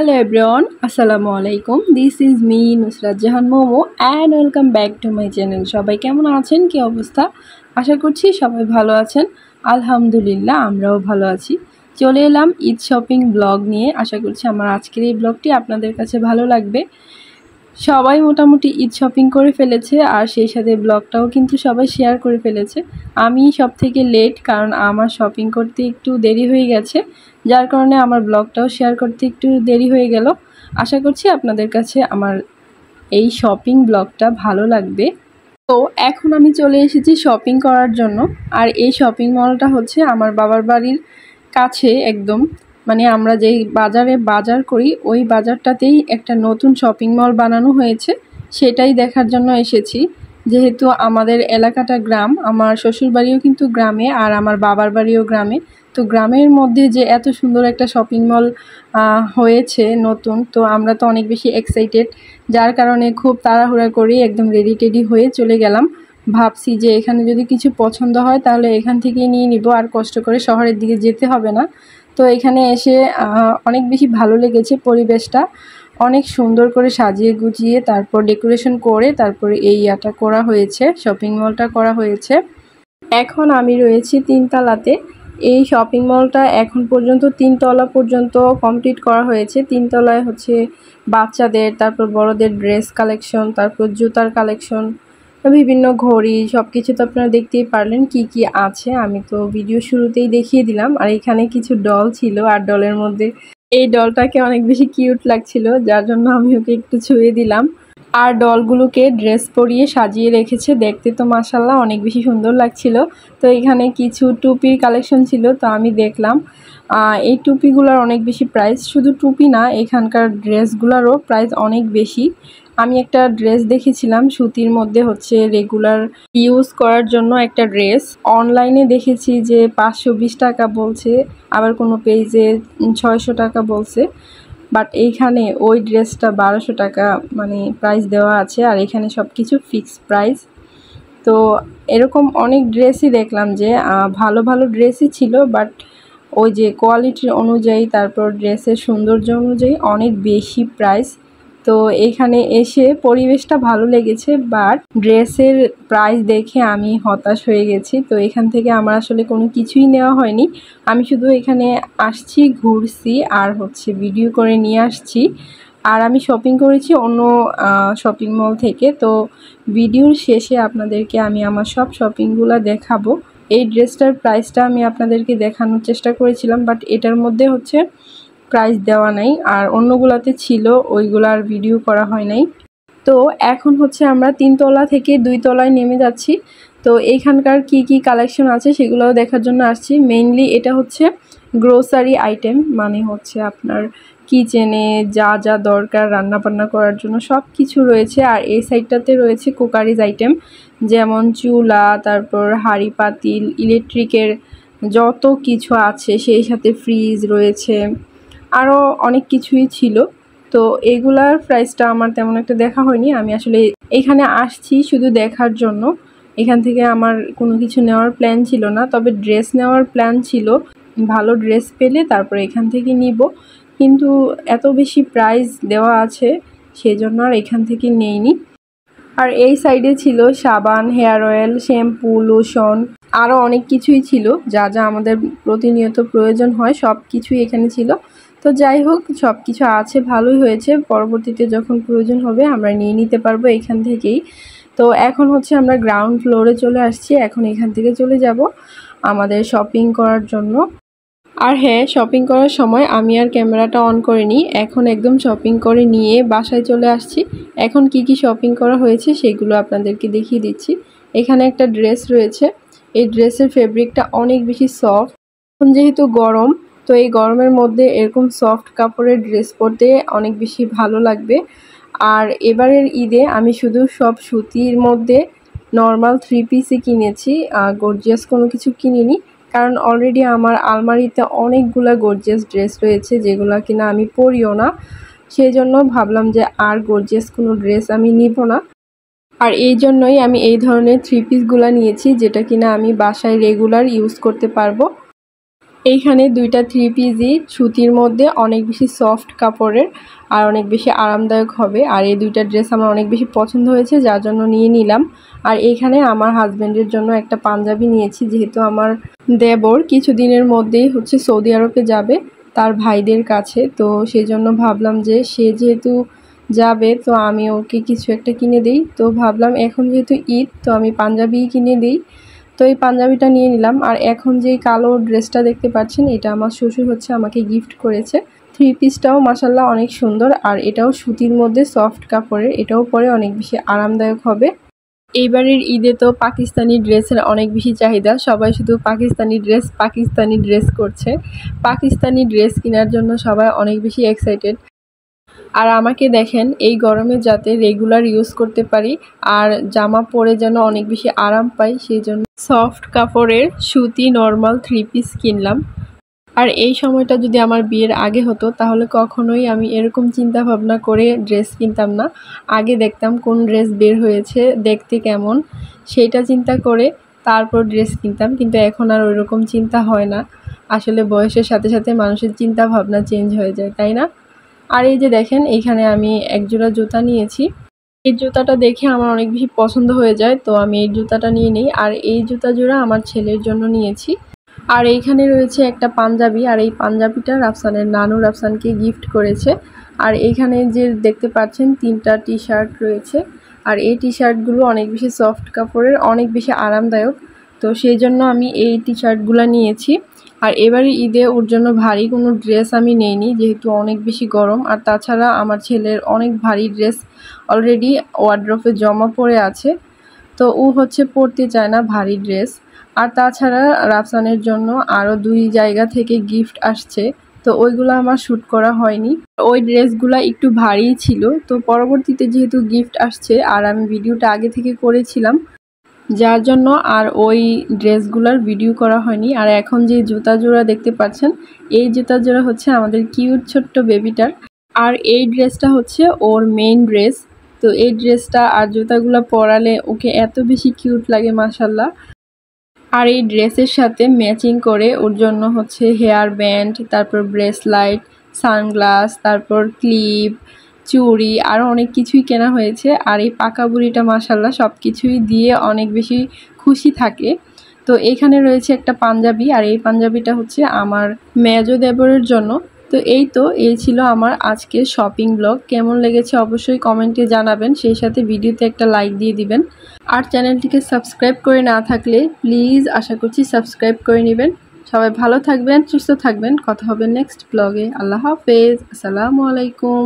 Hello everyone, Assalamu alaikum. This is me Nusrat Jahan Momo and welcome back to my channel. সবাই কেমন আছেন, কি অবস্থা? আশা করছি সবাই ভালো আছেন। আলহামদুলিল্লাহ আমরাও ভালো আছি। চলে এলাম ঈদ শপিং ব্লগ নিয়ে। আশা করছি আমার আজকের এই ব্লগটি আপনাদের কাছে ভালো লাগবে। সবাই মোটামুটি ঈদ শপিং করে ফেলেছে আর সেই সাথে ব্লগটাও কিন্তু সবাই শেয়ার করে ফেলেছে। আমি সবথেকে লেট, কারণ আমার শপিং করতে একটু দেরি হয়ে গেছে, যার কারণে আমার ব্লগটাও শেয়ার করতে একটু দেরি হয়ে গেল। আশা করছি আপনাদের কাছে আমার এই শপিং ব্লগটা ভালো লাগবে। তো এখন আমি চলে এসেছি শপিং করার জন্য, আর এই শপিং মলটা হচ্ছে আমার বাবার বাড়ির কাছে একদম, মানে আমরা যেই বাজারে বাজার করি ওই বাজারটাতেই একটা নতুন শপিং মল বানানো হয়েছে, সেটাই দেখার জন্য এসেছি। যেহেতু আমাদের এলাকাটা গ্রাম, আমার শ্বশুরবাড়িও কিন্তু গ্রামে আর আমার বাবার বাড়িও গ্রামে, তো গ্রামের মধ্যে যে এত সুন্দর একটা শপিং মল হয়েছে নতুন, তো আমরা তো অনেক বেশি এক্সাইটেড, যার কারণে খুব তাড়াহুড়া করে একদম রেডি টেডি হয়ে চলে গেলাম। ভাবছি যে এখানে যদি কিছু পছন্দ হয় তাহলে এখান থেকেই নিয়ে নিব, আর কষ্ট করে শহরের দিকে যেতে হবে না। তো এখানে এসে অনেক বেশি ভালো লেগেছে। পরিবেশটা অনেক সুন্দর করে সাজিয়ে গুছিয়ে তারপর ডেকোরেশন করে তারপরে এই ইয়াটা করা হয়েছে, শপিং মলটা করা হয়েছে। এখন আমি রয়েছি তিনতলাতে। এই শপিং মলটা এখন পর্যন্ত 3 তলা পর্যন্ত কমপ্লিট করা হয়েছে। 3 তলায় হচ্ছে বাচ্চাদের, তারপর বড়দের ড্রেস কালেকশন, তারপর জুতার কালেকশন, বিভিন্ন ঘড়ি, সব কিছু তো আপনারা দেখতেই পারলেন কি কি আছে। আমি তো ভিডিও শুরুতেই দেখিয়ে দিলাম। আর এখানে কিছু ডল ছিল, আর ডলের মধ্যে এই ডলটাকে অনেক বেশি কিউট লাগছিল, যার জন্য আমি ওকে একটু ছুঁয়ে দিলাম। আর ডলগুলোকে ড্রেস পরিয়ে সাজিয়ে রেখেছে, দেখতে তো মাশাআল্লাহ অনেক বেশি সুন্দর লাগছিল। তো এখানে কিছু টুপির কালেকশন ছিল, তো আমি দেখলাম এই টুপিগুলোর অনেক বেশি প্রাইস। শুধু টুপি না, এখানকার ড্রেসগুলোরও প্রাইস অনেক বেশি। আমি একটা ড্রেস দেখেছিলাম সুতির মধ্যে, হচ্ছে রেগুলার ইউজ করার জন্য একটা ড্রেস। অনলাইনে দেখেছি যে 520 টাকা বলছে, আবার কোনো পেজে 600 টাকা বলছে, বাট এইখানে ওই ড্রেসটা 1200 টাকা মানে প্রাইস দেওয়া আছে, আর এখানে সব কিছু ফিক্সড প্রাইস। তো এরকম অনেক ড্রেসই দেখলাম যে ভালো ভালো ড্রেসই ছিল, বাট ওই যে কোয়ালিটির অনুযায়ী, তারপর ড্রেসের সৌন্দর্য অনুযায়ী অনেক বেশি প্রাইস। তো এখানে এসে পরিবেশটা ভালো লেগেছে, বাট ড্রেসের প্রাইস দেখে আমি হতাশ হয়ে গেছি। তো এখান থেকে আমার আসলে কোনো কিছুই নেওয়া হয়নি। আমি শুধু এখানে আসছি, ঘুরছি, আর হচ্ছে ভিডিও করে নিয়ে আসছি। আর আমি শপিং করেছি অন্য শপিং মল থেকে। তো ভিডিওর শেষে আপনাদেরকে আমি আমার সব শপিংগুলো দেখাবো। এই ড্রেসটার প্রাইসটা আমি আপনাদেরকে দেখানোর চেষ্টা করেছিলাম, বাট এটার মধ্যে হচ্ছে প্রাইস দেওয়া নাই, আর অন্যগুলাতে ছিল, ওইগুলার ভিডিও করা হয় নাই। তো এখন হচ্ছে আমরা 3 তলা থেকে 2 তলায় নেমে যাচ্ছি। তো এইখানকার কি কি কালেকশন আছে সেগুলোও দেখার জন্য আসছি। মেইনলি এটা হচ্ছে গ্রোসারি আইটেম, মানে হচ্ছে আপনার কিচেনে যা যা দরকার রান্নাবান্না করার জন্য সব কিছু রয়েছে। আর এই সাইডটাতে রয়েছে কুকারিজ আইটেম, যেমন চুলা, তারপর হাঁড়ি পাতিল, ইলেকট্রিকের যত কিছু আছে, সেই সাথে ফ্রিজ রয়েছে, আরও অনেক কিছুই ছিল। তো এগুলার প্রাইসটা আমার তেমন একটা দেখা হয়নি। আমি আসলে এখানে আসছি শুধু দেখার জন্য, এখান থেকে আমার কোনো কিছু নেওয়ার প্ল্যান ছিল না। তবে ড্রেস নেওয়ার প্ল্যান ছিল, ভালো ড্রেস পেলে তারপর এখান থেকে নিব, কিন্তু এত বেশি প্রাইস দেওয়া আছে সেই জন্য আর এখান থেকে নেইনি। আর এই সাইডে ছিল সাবান, হেয়ার অয়েল, শ্যাম্পু, লোশন, আরও অনেক কিছুই ছিল, যা যা আমাদের প্রতিনিয়ত প্রয়োজন হয় সব কিছুই এখানে ছিল। তো যাই হোক, সব কিছু আছে, ভালোই হয়েছে। পরবর্তীতে যখন প্রয়োজন হবে আমরা নিয়ে নিতে পারবো এখান থেকেই। তো এখন হচ্ছে আমরা গ্রাউন্ড ফ্লোরে চলে আসছি, এখন এখান থেকে চলে যাব আমাদের শপিং করার জন্য। আর হ্যাঁ, শপিং করার সময় আমি আর ক্যামেরাটা অন করিনি, এখন একদম শপিং করে নিয়ে বাসায় চলে আসছি। এখন কি কি শপিং করা হয়েছে সেগুলো আপনাদেরকে দেখিয়ে দিচ্ছি। এখানে একটা ড্রেস রয়েছে, এই ড্রেসের ফেব্রিকটা অনেক বেশি সফট। এখন যেহেতু গরম, তো এই গরমের মধ্যে এরকম সফট কাপড়ের ড্রেস পরতে অনেক বেশি ভালো লাগবে। আর এবারের ঈদে আমি শুধু সব সুতির মধ্যে নর্মাল 3 পিসই কিনেছি, গর্জিয়াস কোনো কিছু কিনিনি, কারণ অলরেডি আমার আলমারিতে অনেকগুলা গর্জিয়াস ড্রেস রয়েছে যেগুলো কিনা আমি পরিও না। সেই জন্য ভাবলাম যে আর গর্জিয়াস কোনো ড্রেস আমি নিব না। আর এই জন্যই আমি এই ধরনের 3 পিসগুলো নিয়েছি, যেটা কিনা আমি বাসায় রেগুলার ইউজ করতে পারবো। এইখানে দুইটা থ্রি পিসই সুতির মধ্যে অনেক বেশি সফট কাপড়ের আর অনেক বেশি আরামদায়ক হবে। আর এই দুইটা ড্রেস আমার অনেক বেশি পছন্দ হয়েছে, যার জন্য নিয়ে নিলাম। আর এইখানে আমার হাজব্যান্ডের জন্য একটা পাঞ্জাবি নিয়েছি, যেহেতু আমার দেবর কিছুদিনের মধ্যেই হচ্ছে সৌদি আরবে যাবে তার ভাইদের কাছে। তো সেই জন্য ভাবলাম যে সে যেহেতু যাবে তো আমি ওকে কিছু একটা কিনে দিই। তো ভাবলাম এখন যেহেতু ঈদ, তো আমি পাঞ্জাবিই কিনে দিই। তো এই পাঞ্জাবিটা নিয়ে নিলাম। আর এখন যে কালো ড্রেসটা দেখতে পাচ্ছেন, এটা আমার শ্বশুর হচ্ছে আমাকে গিফট করেছে। থ্রি পিসটাও মাশাল্লাহ অনেক সুন্দর, আর এটাও সুতির মধ্যে সফট কাপড়ের, এটাও পরে অনেক বেশি আরামদায়ক হবে। এইবারের ঈদে তো পাকিস্তানি ড্রেসের অনেক বেশি চাহিদা, সবাই শুধু পাকিস্তানি ড্রেস করছে। পাকিস্তানি ড্রেস কেনার জন্য সবাই অনেক বেশি এক্সাইটেড। আর আমাকে দেখেন এই গরমে যাতে রেগুলার ইউজ করতে পারি আর জামা পরে যেন অনেক বেশি আরাম পাই, সেই জন্য সফট কাপড়ের সুতি নর্মাল থ্রি পিস কিনলাম। আর এই সময়টা যদি আমার বিয়ের আগে হতো তাহলে কখনোই আমি এরকম চিন্তা ভাবনা করে ড্রেস কিনতাম না। আগে দেখতাম কোন ড্রেস বের হয়েছে, দেখতে কেমন, সেইটা চিন্তা করে তারপর ড্রেস কিনতাম। কিন্তু এখন আর ওইরকম চিন্তা হয় না। আসলে বয়সের সাথে সাথে মানুষের চিন্তা ভাবনা চেঞ্জ হয়ে যায়, তাই না? আর এই যে দেখেন, এইখানে আমি এক জোড়া জুতা নিয়েছি। এই জুতাটা দেখে আমার অনেক বেশি পছন্দ হয়ে যায়, তো আমি এই জুতাটা নিয়ে নিই। আর এই জুতা জোড়া আমার ছেলের জন্য নিয়েছি। আর এইখানে রয়েছে একটা পাঞ্জাবি, আর এই পাঞ্জাবিটা রাফসানের নানু রাফসানকে গিফট করেছে। আর এইখানে যে দেখতে পাচ্ছেন 3টা টি শার্ট রয়েছে, আর এই টি শার্টগুলো অনেক বেশি সফট কাপড়ের, অনেক বেশি আরামদায়ক। তো সেই জন্য আমি এই টি শার্টগুলো নিয়েছি। আর এবারে ঈদে ওর জন্য ভারী কোনো ড্রেস আমি নেইনি, যেহেতু অনেক বেশি গরম। আর তাছাড়া আমার ছেলের অনেক ভারী ড্রেস অলরেডি ওয়ার্ড্রোবে জমা পড়ে আছে, তো ও হচ্ছে পরতে চায় না ভারী ড্রেস। আর তাছাড়া রাফসানের জন্য আরও 2 জায়গা থেকে গিফট আসছে, তো ওইগুলো আমার শ্যুট করা হয়নি। ওই ড্রেসগুলো একটু ভারী ছিল, তো পরবর্তীতে যেহেতু গিফট আসছে আর আমি ভিডিওটা আগে থেকে করেছিলাম, যার জন্য আর ওই ড্রেসগুলোর ভিডিও করা হয়নি। আর এখন যে জুতা জোড়া দেখতে পাচ্ছেন, এই জুতা জোড়া হচ্ছে আমাদের কিউট ছোট্ট বেবিটার। আর এই ড্রেসটা হচ্ছে ওর মেইন ড্রেস। তো এই ড্রেসটা আর জুতাগুলো পরালে ওকে এত বেশি কিউট লাগে মাশাল্লাহ। আর এই ড্রেসের সাথে ম্যাচিং করে ওর জন্য হচ্ছে হেয়ার ব্যান্ড, তারপর ব্রেসলাইট, সানগ্লাস, তারপর ক্লিপ, চুড়ি, আরও অনেক কিছুই কেনা হয়েছে। আর এই পাকা বুড়িটা মাশাল্লাহ সব কিছুই দিয়ে অনেক বেশি খুশি থাকে। তো এখানে রয়েছে একটা পাঞ্জাবি, আর এই পাঞ্জাবিটা হচ্ছে আমার মেজো দেবরের জন্য। তো এই ছিল আমার আজকের শপিং ব্লগ। কেমন লেগেছে অবশ্যই কমেন্টে জানাবেন, সেই সাথে ভিডিওতে একটা লাইক দিয়ে দিবেন। আর চ্যানেলটিকে সাবস্ক্রাইব করে না থাকলে প্লিজ আশা করছি সাবস্ক্রাইব করে নেবেন। সবাই ভালো থাকবেন, সুস্থ থাকবেন। কথা হবে নেক্সট ব্লগে। আল্লাহ হাফেজ, আসসালামু আলাইকুম।